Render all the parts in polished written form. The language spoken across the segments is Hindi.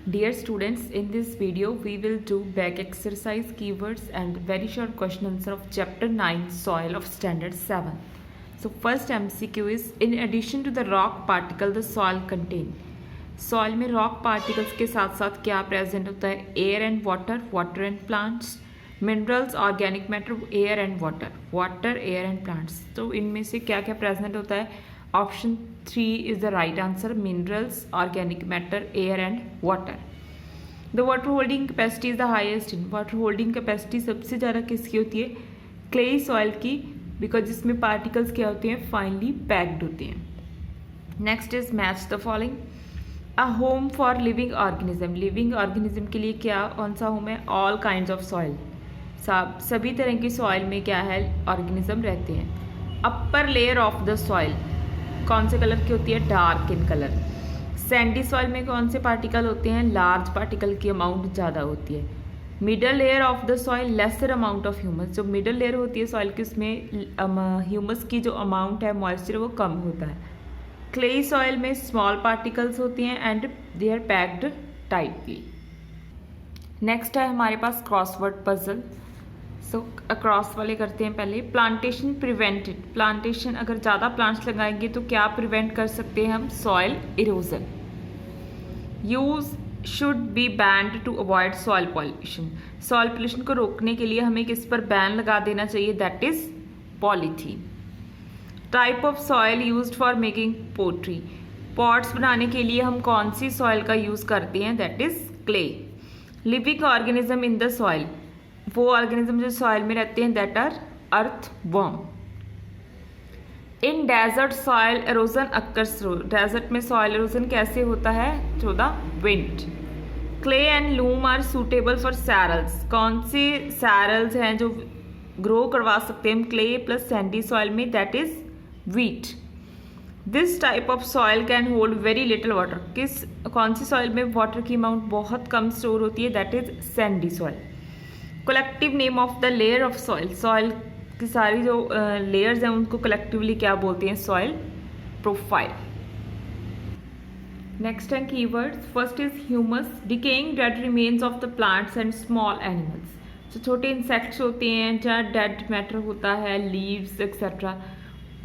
Dear students, in this video we will do back exercise keywords and very short question answer of chapter 9 soil of standard 7. So first MCQ is in addition to the rock particle the soil contain. Soil में rock particles के साथ साथ क्या present होता है? Air and water, water and plants, minerals, organic matter, air and water, water, air and plants. तो इनमें से क्या क्या present होता है? Option 3 is the right answer. Minerals, organic matter, air and water. The water holding capacity is the highest in. Water holding capacity सबसे ज़्यादा किसकी होती है? Clay soil की, because जिसमें particles क्या होते हैं? Finely packed होते हैं. Next is match the following. A home for living organism. Living organism के लिए क्या कौन सा home है? All kinds of soil. सभी तरह की soil में क्या है? Organism रहते हैं. Upper layer of the soil कौन से कलर की होती है? Dark in colour. Sandy soil में कौन से पार्टिकल होते हैं? लार्ज पार्टिकल की अमाउंट ज़्यादा होती है. Middle layer of the soil lesser amount of humus. जो मिडल लेयर होती है सॉइल की उसमें ह्यूमस की जो अमाउंट है मॉइस्चर वो कम होता है. क्लेई सॉइल में स्मॉल पार्टिकल्स होती हैं and they are packed tightly. Next है हमारे पास क्रॉसवर्ड पजल. सो अक्रॉस वाले करते हैं पहले. Plantation prevented. प्लांटेशन अगर ज़्यादा प्लांट्स लगाएंगे तो क्या प्रिवेंट कर सकते हैं हम? Soil erosion. Use should be banned to avoid soil pollution. Soil pollution को रोकने के लिए हमें किस पर बैन लगा देना चाहिए? That is polythene. Type of soil used for making pottery. Pots बनाने के लिए हम कौन सी सॉइल का यूज़ करते हैं? That is clay. Living organism in the soil. वो ऑर्गेनिज्म जो सॉइल में रहते हैं that are earthworm. In desert soil erosion occurs. Desert में सॉइल एरोजन कैसे होता है? Through the wind. Clay and loam are suitable for cereals. कौन से सैरल्स हैं जो ग्रो करवा सकते हैं हम क्ले प्लस सैंडी सॉइल में? That is wheat. This type of soil can hold very little water. कौन सी सॉइल में वाटर की अमाउंट बहुत कम स्टोर होती है? That is Sandy soil. Collective name of the layer of soil. Soil की सारी जो लेयर्स हैं उनको कलेक्टिवली क्या बोलते हैं? Soil profile. नेक्स्ट है keywords. First is humus. Decaying dead remains of the plants and small animals. जो छोटे इंसेक्ट्स होते हैं जहाँ डेड मैटर होता है, लीव्स एक्सेट्रा,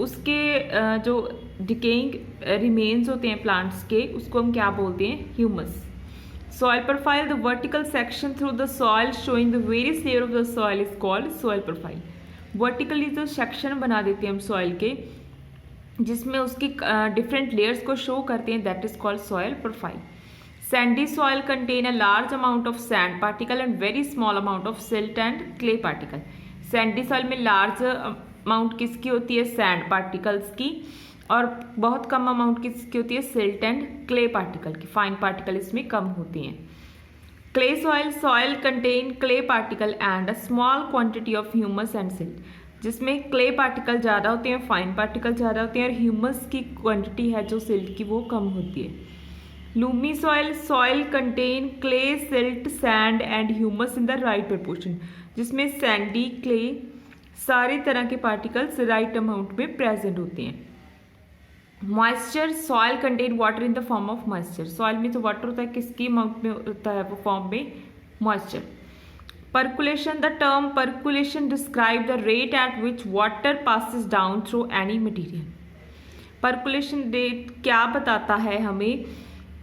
उसके जो डिकेइंग रिमेन्स होते हैं प्लांट्स के, उसको हम क्या बोलते हैं? Humus. Soil profile, the vertical section through the soil showing the various layer of the soil is called soil profile. Vertically जो section बना देते हैं हम soil के जिसमें उसकी different layers को show करते हैं that is called soil profile. Sandy soil contain a large amount of sand particle and very small amount of silt and clay particle. Sandy soil में large amount किसकी होती है? sand particles की, और बहुत कम अमाउंट किसकी होती है? सिल्ट एंड क्ले पार्टिकल की. फाइन पार्टिकल इसमें कम होती हैं. Clay soil. Soil contain clay particle and a small quantity of humus and silt. जिसमें क्ले पार्टिकल ज़्यादा होते हैं, फाइन पार्टिकल ज़्यादा होते हैं, और ह्यूमस की क्वांटिटी है जो सिल्ट की वो कम होती है. Lumi soil. Soil contain clay, silt, sand and humus in the right proportion. जिसमें सैंडी, क्ले, सारी तरह के पार्टिकल्स राइट अमाउंट में प्रेजेंट होते हैं. Moisture. Soil contain water in the form of moisture. Soil में जो वाटर होता है किसकी अमाउंट में होता है? वो फॉर्म में moisture. Percolation. The term percolation describe the rate at which water passes down through any material. Percolation rate क्या बताता है हमें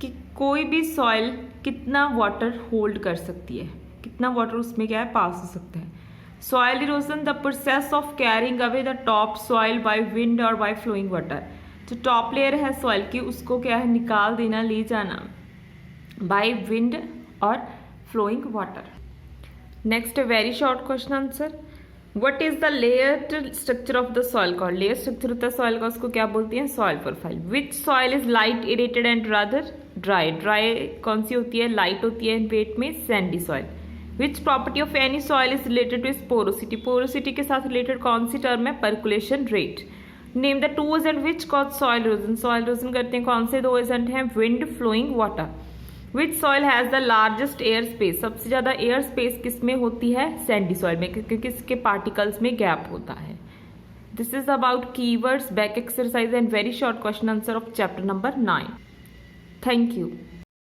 कि कोई भी सॉइल कितना वाटर होल्ड कर सकती है, कितना वाटर उसमें क्या है? पास हो सकता है. Soil erosion. The process of carrying away the top soil by wind और बाय फ्लोइंग वाटर. जो टॉप लेयर है सॉइल की उसको क्या है? निकाल देना, ले जाना बाय विंड और flowing water. Next very short question answer. What is the layer structure of the soil called? Layer structure होता है सॉइल का, उसको क्या बोलते हैं? Soil profile. Which soil is light aerated and rather dry. Dry कौन सी होती है? लाइट होती है इन वेट में. Sandy soil. Which property of any soil is related to its porosity. Porosity के साथ रिलेटेड कौन सी टर्म है? Percolation rate. Name the two agent which cause soil erosion. Soil erosion करते हैं कौन से दो एजेंट हैं? Wind, flowing water. Which soil has the largest air space. सबसे ज़्यादा एयर स्पेस किस में होती है? सैंडी सॉइल में, क्योंकि इसके पार्टिकल्स में गैप होता है. This is about keywords, back exercise and very short question answer of chapter number 9. Thank you.